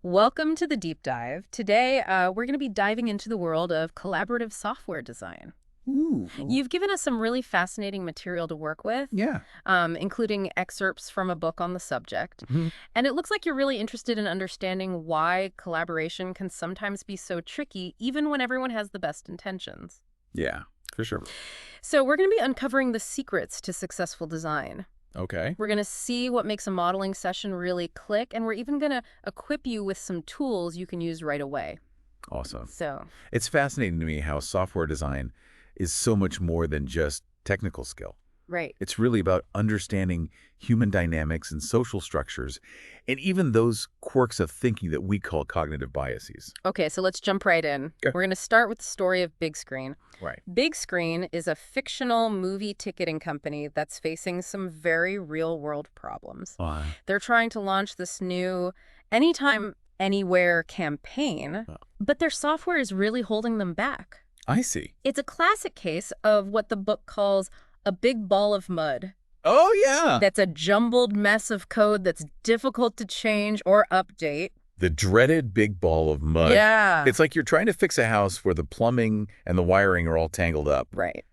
Welcome to the deep dive. Today, we're going to be diving into the world of collaborative software design. Ooh. You've given us some really fascinating material to work with, Yeah. including excerpts from a book on the subject. Mhm. And it looks like you're really interested in understanding why collaboration can sometimes be so tricky, even when everyone has the best intentions. Yeah, for sure. So we're going to be uncovering the secrets to successful design. Okay. We're going to see what makes a modeling session really click, and we're even going to equip you with some tools you can use right away. Awesome. So, It's fascinating to me how software design is so much more than just technical skill. right. It's really about understanding human dynamics and social structures, and even those quirks of thinking that we call cognitive biases. Okay, so let's jump right in. Okay. We're going to start with the story of Big Screen. Right. Big Screen is a fictional movie ticketing company that's facing some very real-world problems. They're trying to launch this new anytime, anywhere campaign, Oh. but their software is really holding them back. I see. It's a classic case of what the book calls a big ball of mud. Oh, yeah. That's a jumbled mess of code that's difficult to change or update. The dreaded big ball of mud. Yeah. It's like you're trying to fix a house where the plumbing and the wiring are all tangled up. Right.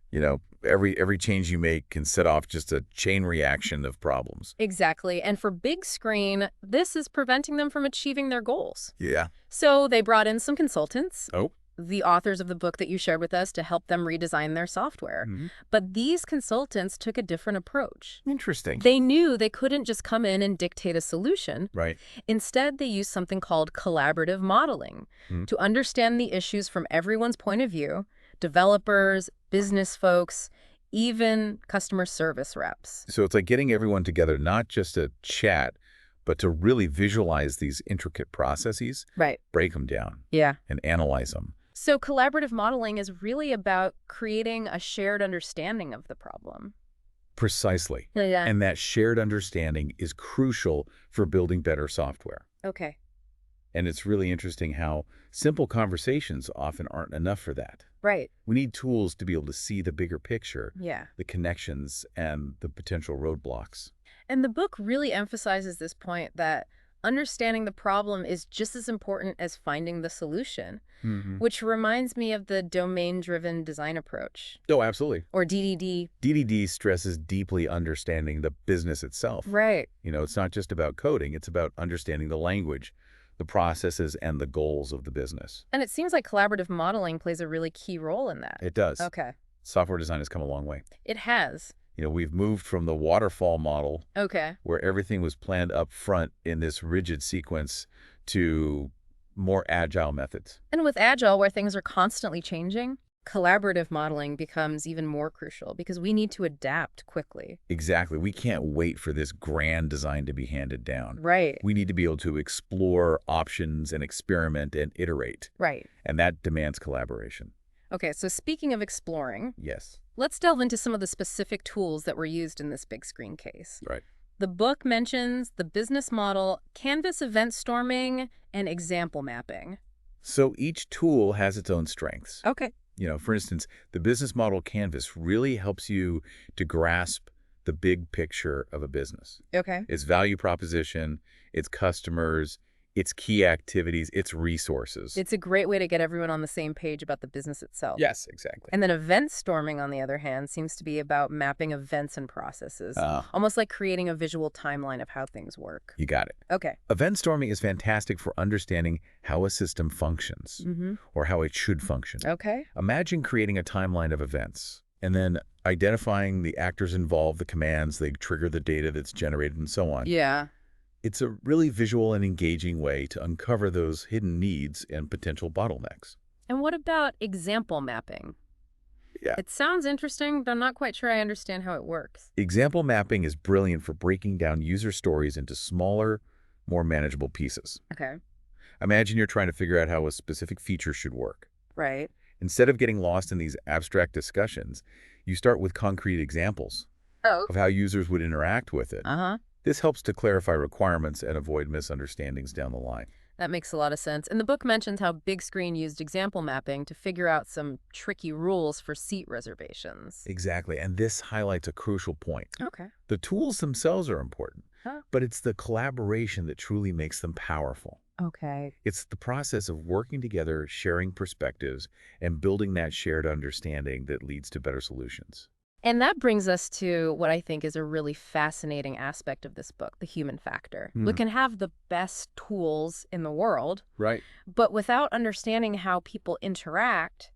Every change you make can set off just a chain reaction of problems. Exactly. And for Big Screen, this is preventing them from achieving their goals. Yeah. So they brought in some consultants, Oh. the authors of the book that you shared with us, to help them redesign their software. Mhm. But these consultants took a different approach. Interesting. They knew they couldn't just come in and dictate a solution. Right. Instead, they used something called collaborative modeling Mhm. to understand the issues from everyone's point of view: developers, business folks, even customer service reps. So it's like getting everyone together, not just to chat, but to really visualize these intricate processes, Right. break them down, Yeah. and analyze them. So collaborative modeling is really about creating a shared understanding of the problem. Precisely. Yeah. And that shared understanding is crucial for building better software. Okay. And it's really interesting how simple conversations often aren't enough for that. Right. We need tools to be able to see the bigger picture, Yeah. the connections, and the potential roadblocks. And the book really emphasizes this point that understanding the problem is just as important as finding the solution, Mm-hmm. which reminds me of the domain-driven design approach, Oh, absolutely. or DDD. DDD stresses deeply understanding the business itself. Right. It's not just about coding, it's about understanding the language, the processes, and the goals of the business. And it seems like collaborative modeling plays a really key role in that. It does. Okay. Software design has come a long way. It has. We've moved from the waterfall model, Okay. where everything was planned up front in this rigid sequence, to more agile methods. And with Agile, where things are constantly changing, collaborative modeling becomes even more crucial because we need to adapt quickly. Exactly. We can't wait for this grand design to be handed down. Right. We need to be able to explore options and experiment and iterate. Right. And that demands collaboration. Okay, so speaking of exploring, Yes. let's delve into some of the specific tools that were used in this Big Screen case. Right. The book mentions the business model, Canvas event storming, and example mapping. So each tool has its own strengths. Okay. For instance, the business model canvas really helps you to grasp the big picture of a business. Okay. Its value proposition, its customers, its key activities, its resources. It's a great way to get everyone on the same page about the business itself. Yes, exactly. And then event storming, on the other hand, seems to be about mapping events and processes, almost like creating a visual timeline of how things work. You got it. Okay. Event storming is fantastic for understanding how a system functions, Mm-hmm. or how it should function. Okay. Imagine creating a timeline of events and then identifying the actors involved, the commands, they trigger the data that's generated, and so on. Yeah. It's a really visual and engaging way to uncover those hidden needs and potential bottlenecks. And what about example mapping? Yeah. It sounds interesting, but I'm not quite sure I understand how it works. Example mapping is brilliant for breaking down user stories into smaller, more manageable pieces. Okay. Imagine you're trying to figure out how a specific feature should work. Right. Instead of getting lost in these abstract discussions, you start with concrete examples Oh. of how users would interact with it. Uh-huh. This helps to clarify requirements and avoid misunderstandings down the line. That makes a lot of sense. And the book mentions how Big Screen used example mapping to figure out some tricky rules for seat reservations. Exactly, and this highlights a crucial point. Okay. The tools themselves are important, Huh. but it's the collaboration that truly makes them powerful. Okay. It's the process of working together, sharing perspectives, and building that shared understanding that leads to better solutions. And that brings us to what I think is a really fascinating aspect of this book, the human factor. We Hmm. can have the best tools in the world, Right. but without understanding how people interact,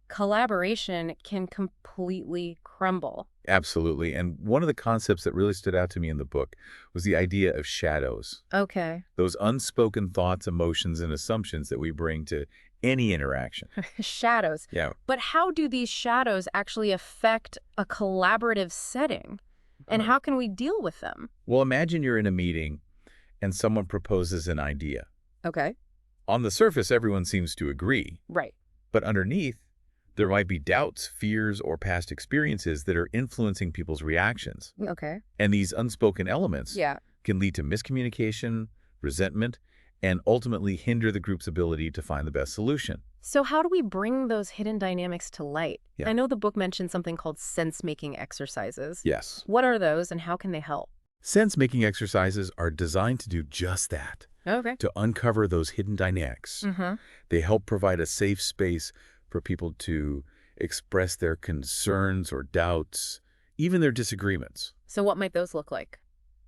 collaboration can completely crumble. Absolutely. And one of the concepts that really stood out to me in the book was the idea of shadows, Okay. those unspoken thoughts, emotions, and assumptions that we bring to any interaction. Shadows. Yeah. But how do these shadows actually affect a collaborative setting? And Uh, how can we deal with them? well, imagine you're in a meeting and someone proposes an idea. Okay. On the surface, everyone seems to agree, Right. but underneath, there might be doubts, fears, or past experiences that are influencing people's reactions. Okay. And these unspoken elements Yeah. can lead to miscommunication, resentment, and ultimately hinder the group's ability to find the best solution. So how do we bring those hidden dynamics to light? Yeah. I know the book mentioned something called sense-making exercises. Yes. What are those and how can they help? Sense-making exercises are designed to do just that, Okay. to uncover those hidden dynamics. Mm-hmm. They help provide a safe space for people to express their concerns or doubts, even their disagreements. So what might those look like?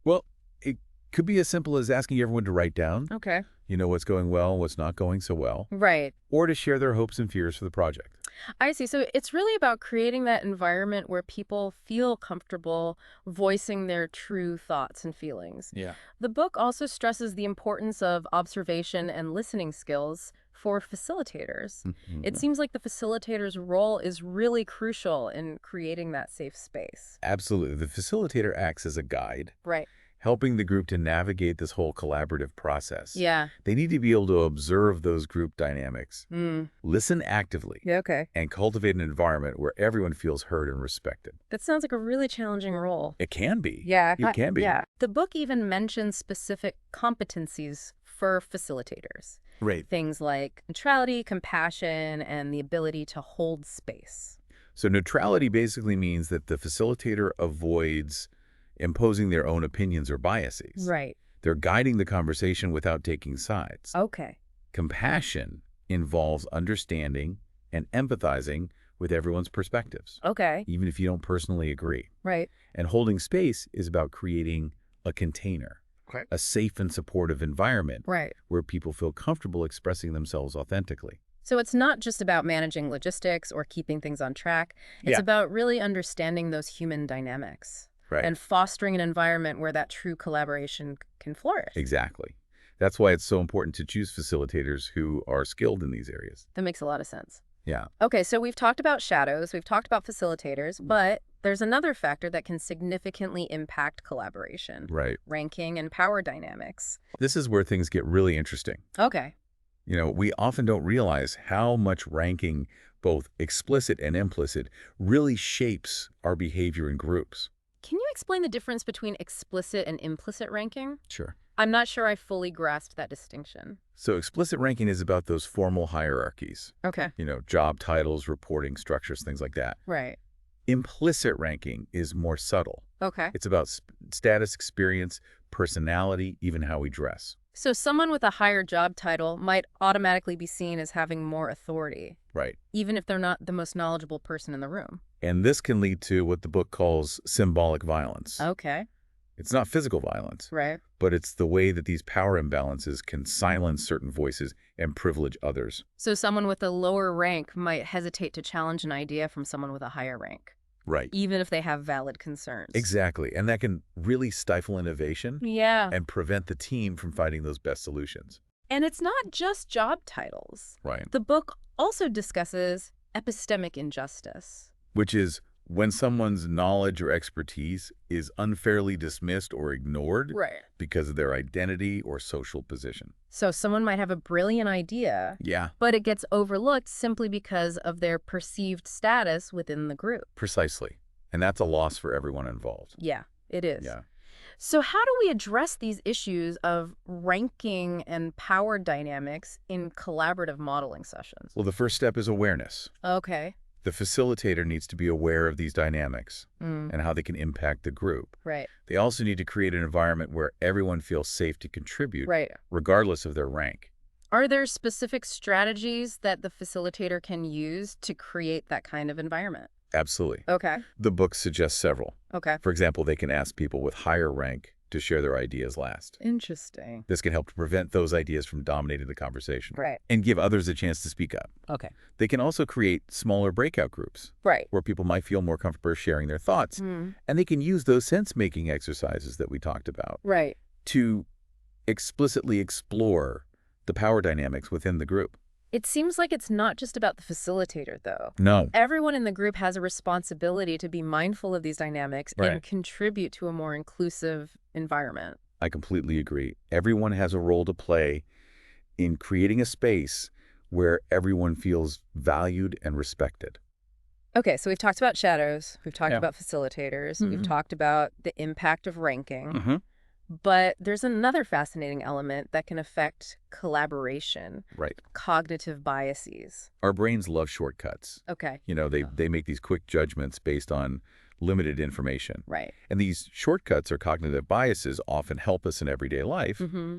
Well, it could be as simple as asking everyone to write down, Okay. what's going well, what's not going so well, Right. or to share their hopes and fears for the project. I see. So it's really about creating that environment where people feel comfortable voicing their true thoughts and feelings. Yeah. The book also stresses the importance of observation and listening skills for facilitators. It seems like the facilitator's role is really crucial in creating that safe space. Absolutely. The facilitator acts as a guide, Right. helping the group to navigate this whole collaborative process. Yeah. They need to be able to observe those group dynamics, Mm. listen actively, Yeah, okay. and cultivate an environment where everyone feels heard and respected. That sounds like a really challenging role. It can be. Yeah. It can be. Yeah. The book even mentions specific competencies for facilitators. Right. Things like neutrality, compassion, and the ability to hold space. So neutrality basically means that the facilitator avoids imposing their own opinions or biases. Right. They're guiding the conversation without taking sides. Okay. Compassion involves understanding and empathizing with everyone's perspectives, Okay. even if you don't personally agree. Right. And holding space is about creating a container, Okay. a safe and supportive environment Right. where people feel comfortable expressing themselves authentically. So it's not just about managing logistics or keeping things on track. It's Yeah. about really understanding those human dynamics Right. and fostering an environment where that true collaboration can flourish. Exactly. That's why it's so important to choose facilitators who are skilled in these areas. That makes a lot of sense. Yeah. Okay, so we've talked about shadows, we've talked about facilitators, but there's another factor that can significantly impact collaboration. Right. Ranking and power dynamics. This is where things get really interesting. Okay. We often don't realize how much ranking, both explicit and implicit, really shapes our behavior in groups. Can you explain the difference between explicit and implicit ranking? Sure. I'm not sure I fully grasped that distinction. So explicit ranking is about those formal hierarchies, Okay. job titles, reporting structures, things like that. Right. Implicit ranking is more subtle. Okay. It's about status, experience, personality, even how we dress. So someone with a higher job title might automatically be seen as having more authority, Right. even if they're not the most knowledgeable person in the room. And this can lead to what the book calls symbolic violence. Okay. It's not physical violence, Right. but it's the way that these power imbalances can silence certain voices and privilege others. So someone with a lower rank might hesitate to challenge an idea from someone with a higher rank, Right. even if they have valid concerns. Exactly. And that can really stifle innovation Yeah. and prevent the team from finding those best solutions. And it's not just job titles. Right. The book also discusses epistemic injustice. Which is when someone's knowledge or expertise is unfairly dismissed or ignored Right. because of their identity or social position. So someone might have a brilliant idea, Yeah, but it gets overlooked simply because of their perceived status within the group. precisely. And that's a loss for everyone involved. Yeah, it is. Yeah. So how do we address these issues of ranking and power dynamics in collaborative modeling sessions? Well, the first step is awareness. Okay. The facilitator needs to be aware of these dynamics Mm, and how they can impact the group. right. They also need to create an environment where everyone feels safe to contribute, Right. regardless of their rank. Are there specific strategies that the facilitator can use to create that kind of environment? Absolutely. Okay. The book suggests several. Okay. For example, they can ask people with higher rank to share their ideas last. Interesting. This can help to prevent those ideas from dominating the conversation Right. and give others a chance to speak up. Okay. They can also create smaller breakout groups Right. where people might feel more comfortable sharing their thoughts. Mm, And they can use those sense-making exercises that we talked about right. to explicitly explore the power dynamics within the group. It seems like it's not just about the facilitator, though. No. Everyone in the group has a responsibility to be mindful of these dynamics Right. and contribute to a more inclusive environment. I completely agree. Everyone has a role to play in creating a space where everyone feels valued and respected. Okay, so we've talked about shadows, we've talked Yeah. about facilitators, we've Mhm. talked about the impact of ranking, Mm-hmm. but there's another fascinating element that can affect collaboration, Right. cognitive biases. Our brains love shortcuts. Okay, You know, they make these quick judgments based on limited information. right. And these shortcuts or cognitive biases often help us in everyday life, Mm-hmm.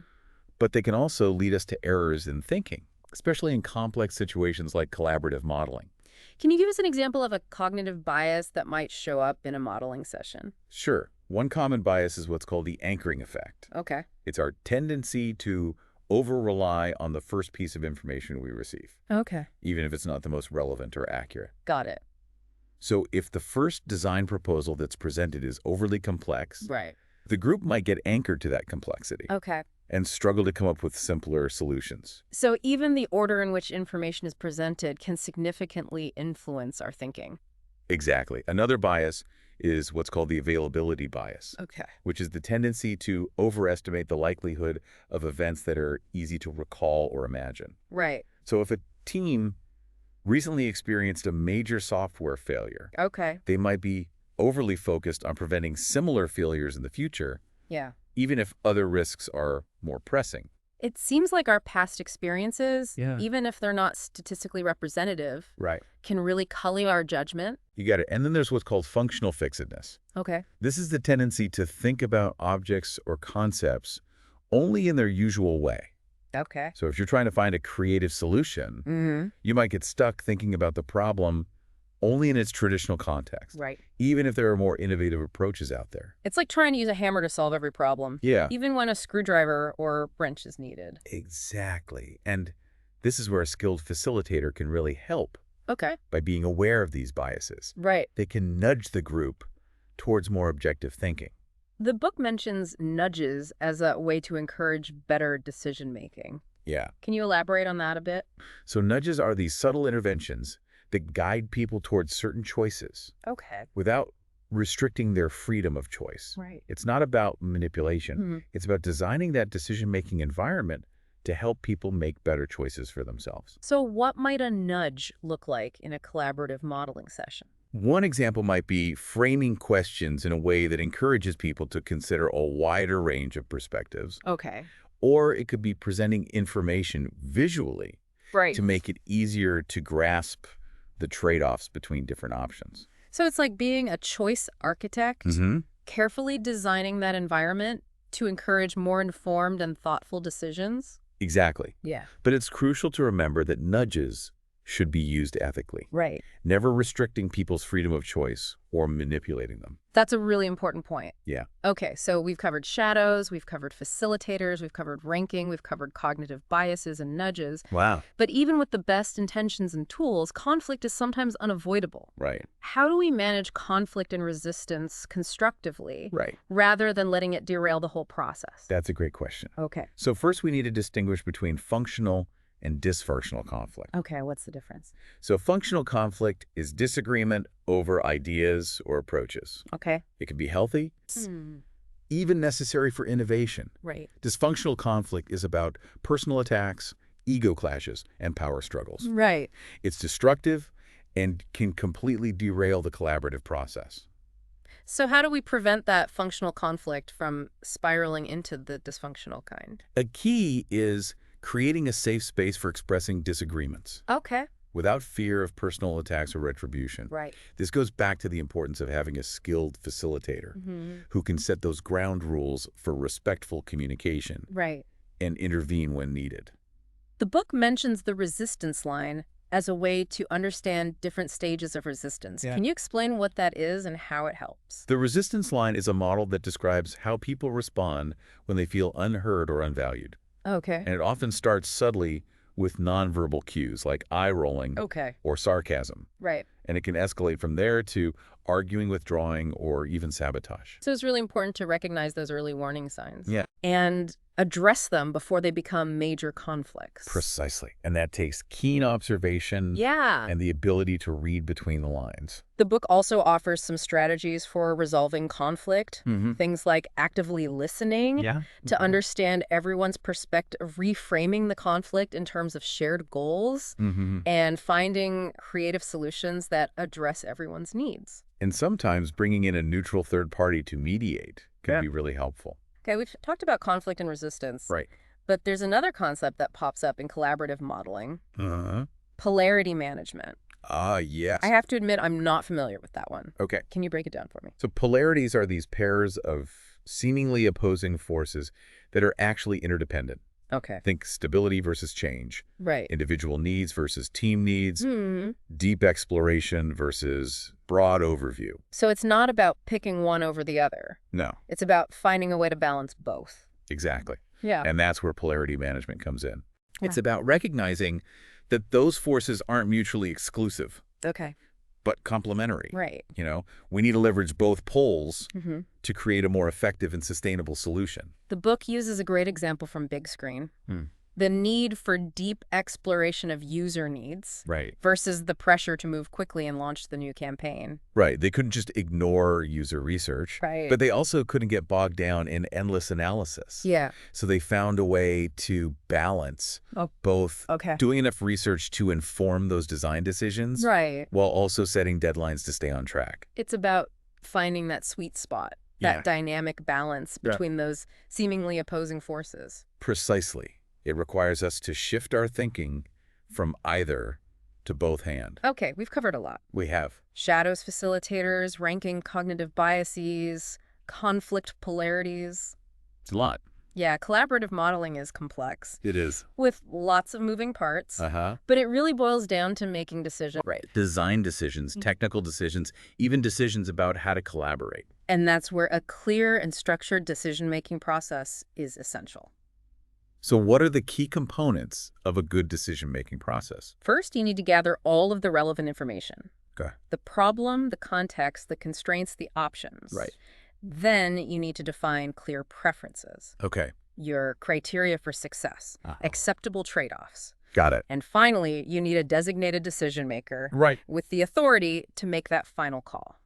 but they can also lead us to errors in thinking, especially in complex situations like collaborative modeling. Can you give us an example of a cognitive bias that might show up in a modeling session? Sure, one common bias is what's called the anchoring effect. Okay. It's our tendency to over-rely on the first piece of information we receive, Okay. even if it's not the most relevant or accurate. Got it. So if the first design proposal that's presented is overly complex, Right. the group might get anchored to that complexity Okay. and struggle to come up with simpler solutions. So even the order in which information is presented can significantly influence our thinking. Exactly. Another bias is what's called the availability bias, Okay. which is the tendency to overestimate the likelihood of events that are easy to recall or imagine. Right. So if a team recently experienced a major software failure, Okay. they might be overly focused on preventing similar failures in the future, Yeah. even if other risks are more pressing. It seems like our past experiences, Yeah. even if they're not statistically representative, Right. can really color our judgment. You got it. And then there's what's called functional fixedness. Okay. This is the tendency to think about objects or concepts only in their usual way. Okay. So if you're trying to find a creative solution, Mm-hmm. you might get stuck thinking about the problem only in its traditional context, Right. even if there are more innovative approaches out there. It's like trying to use a hammer to solve every problem, Yeah, even when a screwdriver or wrench is needed. exactly. And this is where a skilled facilitator can really help Okay. by being aware of these biases. Right. They can nudge the group towards more objective thinking. The book mentions nudges as a way to encourage better decision-making. Yeah. Can you elaborate on that a bit? So nudges are these subtle interventions that guide people towards certain choices Okay. without restricting their freedom of choice. Right. It's not about manipulation. Mhm. It's about designing that decision-making environment to help people make better choices for themselves. So what might a nudge look like in a collaborative modeling session? One example might be framing questions in a way that encourages people to consider a wider range of perspectives, Okay. or it could be presenting information visually Right. to make it easier to grasp the trade-offs between different options. So it's like being a choice architect, carefully designing that environment to encourage more informed and thoughtful decisions. Exactly. Yeah. But it's crucial to remember that nudges should be used ethically, Right. never restricting people's freedom of choice or manipulating them. That's a really important point. Yeah. Okay, so we've covered shadows, we've covered facilitators, we've covered ranking, we've covered cognitive biases and nudges. Wow. But even with the best intentions and tools, conflict is sometimes unavoidable. Right. How do we manage conflict and resistance constructively Right. rather than letting it derail the whole process? That's a great question. Okay. So first we need to distinguish between functional and dysfunctional conflict. Okay, what's the difference? So functional conflict is disagreement over ideas or approaches. Okay. It can be healthy, even necessary for innovation. Right. Dysfunctional conflict is about personal attacks, ego clashes, and power struggles. Right. It's destructive and can completely derail the collaborative process. So how do we prevent that functional conflict from spiraling into the dysfunctional kind? A key is creating a safe space for expressing disagreements Okay. without fear of personal attacks or retribution. Right. This goes back to the importance of having a skilled facilitator who can set those ground rules for respectful communication Right. and intervene when needed. The book mentions the resistance line as a way to understand different stages of resistance. Yeah. Can you explain what that is and how it helps? The resistance line is a model that describes how people respond when they feel unheard or unvalued. Okay. And it often starts subtly with nonverbal cues like eye rolling Okay. or sarcasm. Right. And it can escalate from there to arguing, withdrawing, or even sabotage. So it's really important to recognize those early warning signs. Yeah. And address them before they become major conflicts. Precisely. And that takes keen observation and the ability to read between the lines. The book also offers some strategies for resolving conflict, things like actively listening to understand everyone's perspective, reframing the conflict in terms of shared goals, and finding creative solutions that address everyone's needs. And sometimes bringing in a neutral third party to mediate can be really helpful. Okay, we've talked about conflict and resistance. Right. But there's another concept that pops up in collaborative modeling. Polarity management. Yes. I have to admit, I'm not familiar with that one. Okay. Can you break it down for me? So polarities are these pairs of seemingly opposing forces that are actually interdependent. Okay. Think stability versus change. Right. Individual needs versus team needs. Deep exploration versus broad overview. So it's not about picking one over the other. No. It's about finding a way to balance both. Exactly. Yeah. And that's where polarity management comes in. It's about recognizing that those forces aren't mutually exclusive, Okay. but complementary. Right. You know, we need to leverage both poles to create a more effective and sustainable solution. The book uses a great example from Big Screen. The need for deep exploration of user needs versus the pressure to move quickly and launch the new campaign. Right. They couldn't just ignore user research, but they also couldn't get bogged down in endless analysis. Yeah. So they found a way to balance both doing enough research to inform those design decisions while also setting deadlines to stay on track. It's about finding that sweet spot, that dynamic balance between those seemingly opposing forces. Precisely. It requires us to shift our thinking from either to both hand. Okay, we've covered a lot. We have. Shadows facilitators, ranking cognitive biases, conflict polarities. It's a lot. Yeah, collaborative modeling is complex. It is. With lots of moving parts. But it really boils down to making decisions. Right. Design decisions, technical decisions, even decisions about how to collaborate. And that's where a clear and structured decision-making process is essential. So what are the key components of a good decision-making process? First, you need to gather all of the relevant information. Okay. The problem, the context, the constraints, the options. Right. Then you need to define clear preferences. Okay. Your criteria for success, acceptable trade-offs. Got it. And finally, you need a designated decision maker with the authority to make that final call.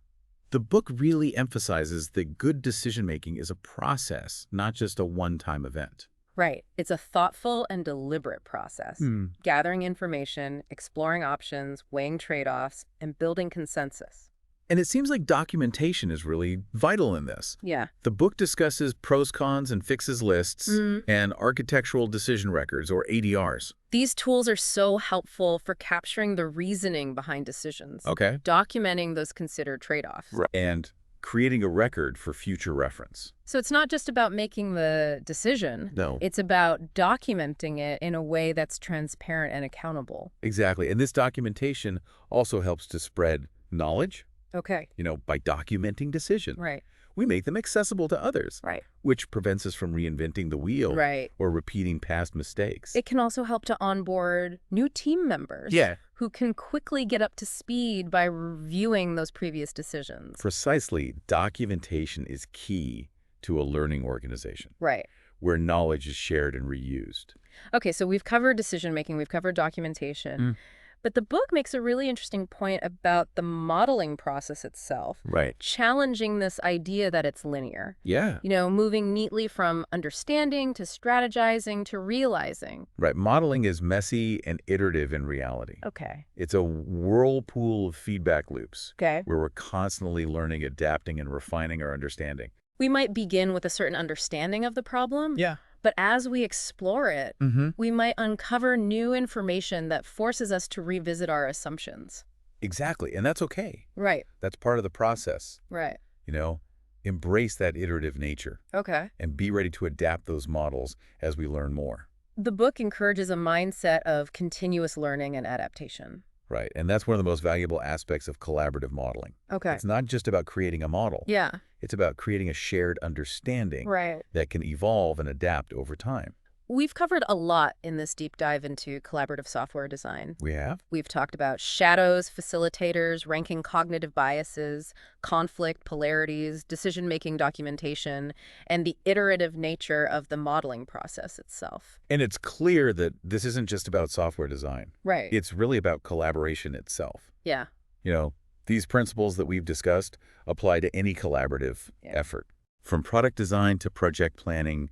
The book really emphasizes that good decision-making is a process, not just a one-time event. Right. It's a thoughtful and deliberate process. Gathering information, exploring options, weighing trade-offs, and building consensus. And it seems like documentation is really vital in this. Yeah. The book discusses pros, cons, and fixes lists and architectural decision records, or ADRs. These tools are so helpful for capturing the reasoning behind decisions. Okay. Documenting those considered trade-offs. And creating a record for future reference. So it's not just about making the decision. No. It's about documenting it in a way that's transparent and accountable. Exactly. And this documentation also helps to spread knowledge. Okay. You know, by documenting decisions. Right. We make them accessible to others. Right. Which prevents us from reinventing the wheel. Right. Or repeating past mistakes. It can also help to onboard new team members. Who can quickly get up to speed by reviewing those previous decisions. Precisely. Documentation is key to a learning organization. Right. Where knowledge is shared and reused. Okay, so we've covered decision-making, we've covered documentation. But the book makes a really interesting point about the modeling process itself. Right. Challenging this idea that it's linear. Yeah. You know, moving neatly from understanding to strategizing to realizing. Right. Modeling is messy and iterative in reality. Okay. It's a whirlpool of feedback loops. Okay. Where we're constantly learning, adapting, and refining our understanding. We might begin with a certain understanding of the problem. Yeah. But as we explore it, we might uncover new information that forces us to revisit our assumptions. Exactly. And that's okay. Right. That's part of the process. Right. You know, embrace that iterative nature. Okay. And be ready to adapt those models as we learn more. The book encourages a mindset of continuous learning and adaptation. Right. And that's one of the most valuable aspects of collaborative modeling. Okay. It's not just about creating a model. Yeah. It's about creating a shared understanding that can evolve and adapt over time. We've covered a lot in this deep dive into collaborative software design. We have? We've talked about shadows, facilitators, ranking cognitive biases, conflict, polarities, decision-making documentation, and the iterative nature of the modeling process itself. And it's clear that this isn't just about software design. Right. It's really about collaboration itself. Yeah. You know, these principles that we've discussed apply to any collaborative effort, from product design to project planning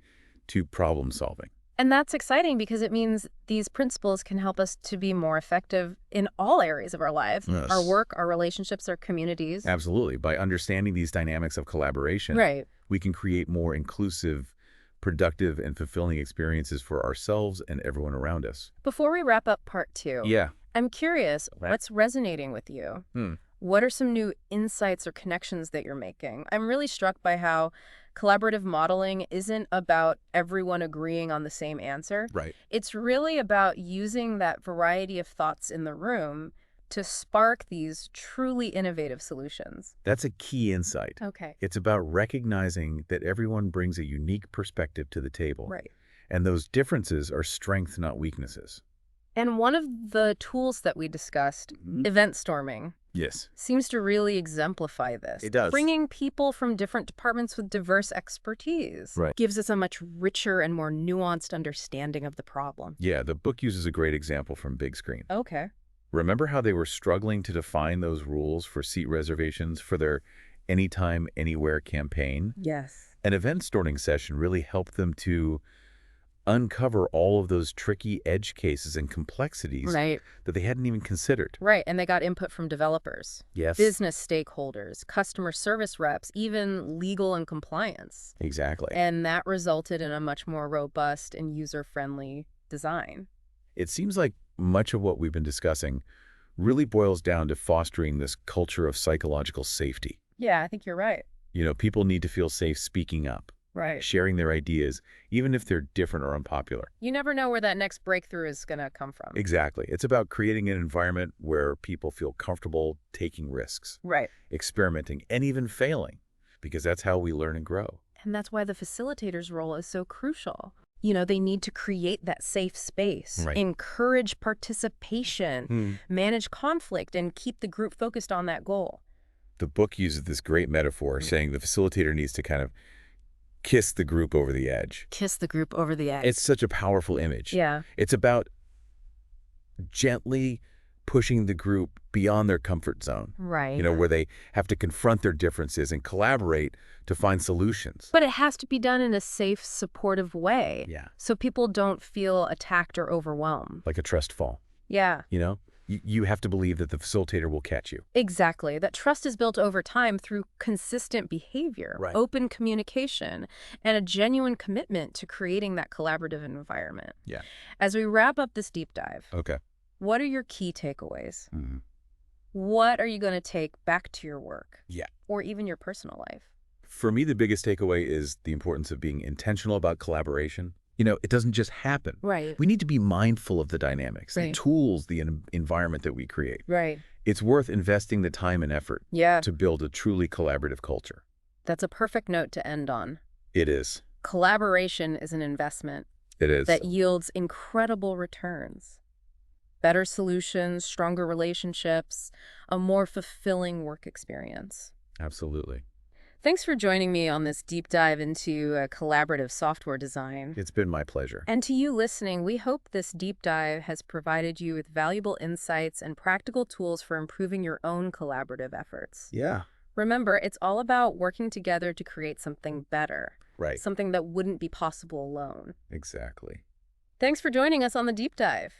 to problem solving. And that's exciting because it means these principles can help us to be more effective in all areas of our lives, our work, our relationships, our communities. Absolutely. By understanding these dynamics of collaboration, we can create more inclusive, productive, and fulfilling experiences for ourselves and everyone around us. Before we wrap up part 2, I'm curious, what's resonating with you? What are some new insights or connections that you're making? I'm really struck by how collaborative modeling isn't about everyone agreeing on the same answer. Right. It's really about using that variety of thoughts in the room to spark these truly innovative solutions. That's a key insight. Okay. It's about recognizing that everyone brings a unique perspective to the table. Right. And those differences are strengths, not weaknesses. And one of the tools that we discussed, EventStorming, seems to really exemplify this. It does. Bringing people from different departments with diverse expertise gives us a much richer and more nuanced understanding of the problem. Yeah, the book uses a great example from Big Screen. Okay. Remember how they were struggling to define those rules for seat reservations for their Anytime, Anywhere campaign? Yes. An event storming session really helped them to uncover all of those tricky edge cases and complexities that they hadn't even considered. Right, and they got input from developers, business stakeholders, customer service reps, even legal and compliance. Exactly. And that resulted in a much more robust and user-friendly design. It seems like much of what we've been discussing really boils down to fostering this culture of psychological safety. Yeah, I think you're right. You know, people need to feel safe speaking up. Sharing their ideas, even if they're different or unpopular. You never know where that next breakthrough is going to come from. Exactly. It's about creating an environment where people feel comfortable taking risks, experimenting, and even failing, because that's how we learn and grow. And that's why the facilitator's role is so crucial. You know, they need to create that safe space, encourage participation, manage conflict, and keep the group focused on that goal. The book uses this great metaphor saying the facilitator needs to kind of kiss the group over the edge. Kiss the group over the edge. It's such a powerful image. Yeah. It's about gently pushing the group beyond their comfort zone. Right. You know, where they have to confront their differences and collaborate to find solutions. But it has to be done in a safe, supportive way. Yeah. So people don't feel attacked or overwhelmed. Like a trust fall. Yeah. You know? You have to believe that the facilitator will catch you. Exactly. That trust is built over time through consistent behavior, open communication, and a genuine commitment to creating that collaborative environment. Yeah. As we wrap up this deep dive, what are your key takeaways? What are you going to take back to your work? Yeah. Or even your personal life? For me, the biggest takeaway is the importance of being intentional about collaboration. You know, it doesn't just happen. Right. We need to be mindful of the dynamics, the tools, the environment that we create. Right. It's worth investing the time and effort to build a truly collaborative culture. That's a perfect note to end on. It is. Collaboration is an investment. It is. That yields incredible returns. Better solutions, stronger relationships, a more fulfilling work experience. Absolutely. Thanks for joining me on this deep dive into collaborative software design. It's been my pleasure. And to you listening, we hope this deep dive has provided you with valuable insights and practical tools for improving your own collaborative efforts. Yeah. Remember, it's all about working together to create something better. Right. Something that wouldn't be possible alone. Exactly. Thanks for joining us on the deep dive.